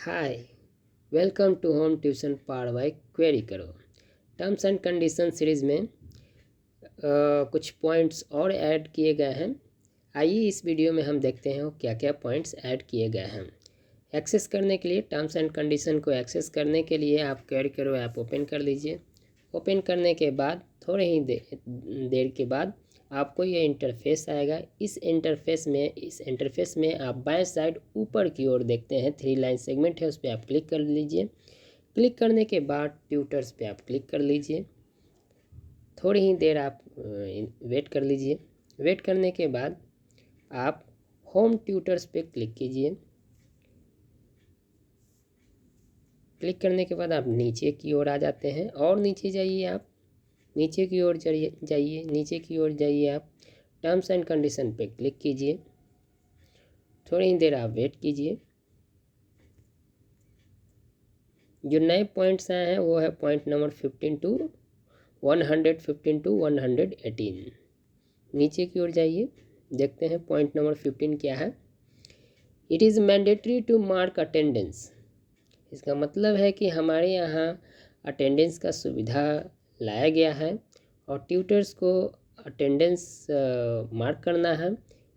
Hi, welcome to home tuition part by query करो। Terms and condition series में कुछ points और add किए गए हैं। आइए इस वीडियो में हम देखते हैं क्या क्या पॉइंट्स ऐड किए गए हैं। एक्सेस करने के लिए, टर्म्स एंड कंडीशन को एक्सेस करने के लिए आप क्वेरी करो ऐप ओपन कर लीजिए। ओपन करने के बाद थोड़े ही देर के बाद आपको ये इंटरफेस आएगा। इस इंटरफेस में आप बाएं साइड ऊपर की ओर देखते हैं 3 लाइन सेगमेंट है, उस पर आप क्लिक कर लीजिए। क्लिक करने के बाद ट्यूटर्स पे आप क्लिक कर लीजिए। थोड़ी ही देर आप वेट कर लीजिए। वेट करने के बाद आप होम ट्यूटर्स पे क्लिक कीजिए। क्लिक करने के बाद आप नीचे की ओर आ जाते हैं और नीचे जाइए। आप नीचे की ओर जाइए नीचे की ओर जाइए। आप टर्म्स एंड कंडीशन पे क्लिक कीजिए। थोड़ी ही देर आप वेट कीजिए। जो नए पॉइंट्स आए हैं वो है पॉइंट नंबर 15 टू 118। नीचे की ओर जाइए, देखते हैं पॉइंट नंबर 15 क्या है। It is mandatory to mark attendance. इसका मतलब है कि हमारे यहाँ अटेंडेंस का सुविधा लाया गया है और ट्यूटर्स को अटेंडेंस मार्क करना है।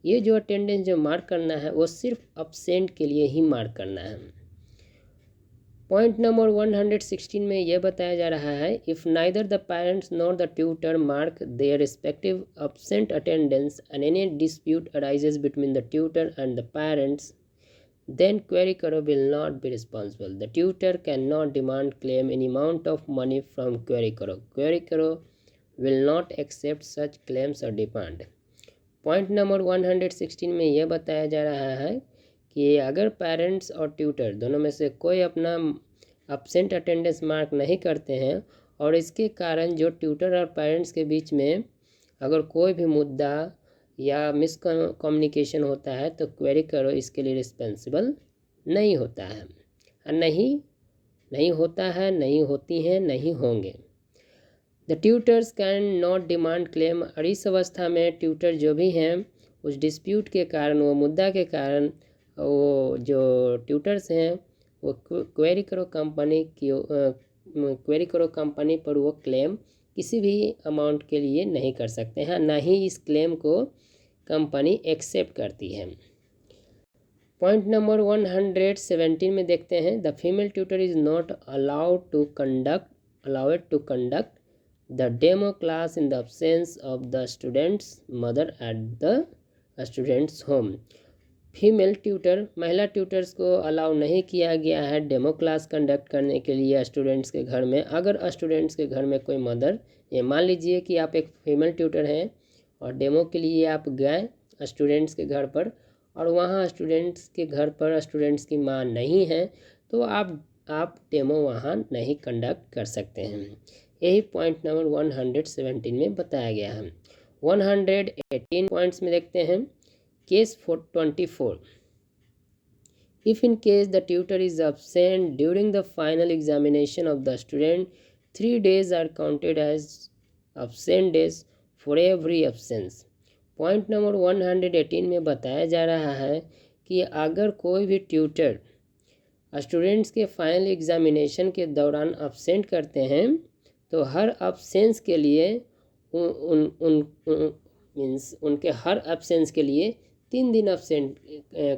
ये जो अटेंडेंस जो मार्क करना है वो सिर्फ अब्सेंट के लिए ही मार्क करना है। पॉइंट नंबर 116 में यह बताया जा रहा है, if neither the parents nor the tutor mark their respective absent attendance and any dispute arises between the tutor and the parents, then query karo will not be responsible. The tutor cannot demand claim any amount of money from query karo. Query karo will not accept such claims or demand. Point number 116 में यह बताया जा रहा है कि अगर parents और tutor दोनों में से कोई अपना अब्सेंट अटेंडेंस मार्क नहीं करते हैं और इसके कारण जो ट्यूटर और पेरेंट्स के बीच में अगर कोई भी मुद्दा या मिसकम्युनिकेशन होता है तो क्वेरी करो इसके लिए रिस्पॉन्सिबल नहीं होता है। नहीं होता है, नहीं होती हैं, नहीं होंगे। The tutors can not demand claim. और इस अवस्था में ट्यूटर जो भी हैं उस डिस्प्यूट के कारण, वो मुद्दा के कारण, वो जो ट्यूटर्स हैं वो क्वेरी करो कंपनी पर वो क्लेम किसी भी अमाउंट के लिए नहीं कर सकते हैं, ना ही इस क्लेम को कंपनी एक्सेप्ट करती है। पॉइंट नंबर 117 में देखते हैं, the female tutor is not allowed to conduct the demo class in the absence of the students mother at the students home. Female tutor, महिला ट्यूटर्स को अलाउ नहीं किया गया है डेमो क्लास कंडक्ट करने के लिए स्टूडेंट्स के घर में। अगर स्टूडेंट्स के घर में कोई मदर, ये मान लीजिए कि आप एक फीमेल ट्यूटर हैं और डेमो के लिए आप गए स्टूडेंट्स के घर पर और वहाँ स्टूडेंट्स के घर पर स्टूडेंट्स की माँ नहीं है, तो आप डेमो वहाँ नहीं कंडक्ट कर सकते हैं। यही पॉइंट नंबर 117 में बताया गया है। 118 पॉइंट्स में देखते हैं, case 24, if in case the tutor is absent during the final examination of the student, 3 days are counted as absent days for every absence. Point number 118 में बताया जा रहा है कि अगर कोई भी ट्यूटर स्टूडेंट्स के फाइनल एग्जामिनेशन के दौरान अब्सेंट करते हैं तो हर अब्सेंस के लिए उनके हर अब्सेंस के लिए 3 दिन अब्सेंट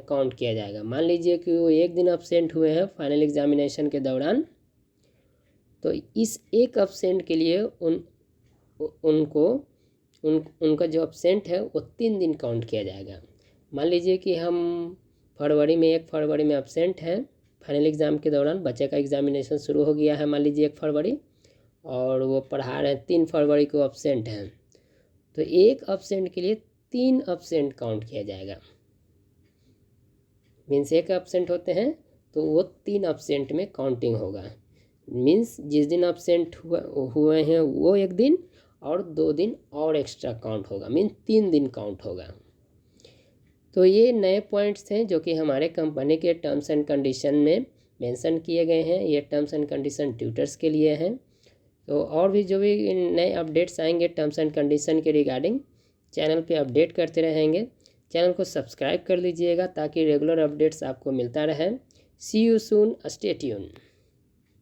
काउंट किया जाएगा। मान लीजिए कि वो 1 दिन अब्सेंट हुए हैं फाइनल एग्जामिनेशन के दौरान, तो इस एक अब्सेंट के लिए उनका जो अब्सेंट है वो 3 दिन काउंट किया जाएगा। मान लीजिए कि हम 1 फरवरी में अब्सेंट हैं फाइनल एग्ज़ाम के दौरान, बच्चे का एग्जामिनेशन शुरू हो गया है मान लीजिए 1 फरवरी, और वो पढ़ा रहे हैं 3 फरवरी को अब्सेंट हैं, तो एक अब्सेंट के लिए 3 अब्सेंट काउंट किया जाएगा। मीन्स एक अब्सेंट होते हैं तो वो 3 अब्सेंट में काउंटिंग होगा। मीन्स जिस दिन अब्सेंट हुए हैं वो 1 दिन और 2 दिन और एक्स्ट्रा काउंट होगा, मीन्स 3 दिन काउंट होगा। तो ये नए पॉइंट्स हैं जो कि हमारे कंपनी के टर्म्स एंड कंडीशन में मेंशन किए गए हैं। ये टर्म्स एंड कंडीशन ट्यूटर्स के लिए हैं। तो और भी जो भी नए अपडेट्स आएंगे टर्म्स एंड कंडीशन के रिगार्डिंग, चैनल पे अपडेट करते रहेंगे। चैनल को सब्सक्राइब कर लीजिएगा ताकि रेगुलर अपडेट्स आपको मिलता रहे। सी यू सून, स्टे ट्यून।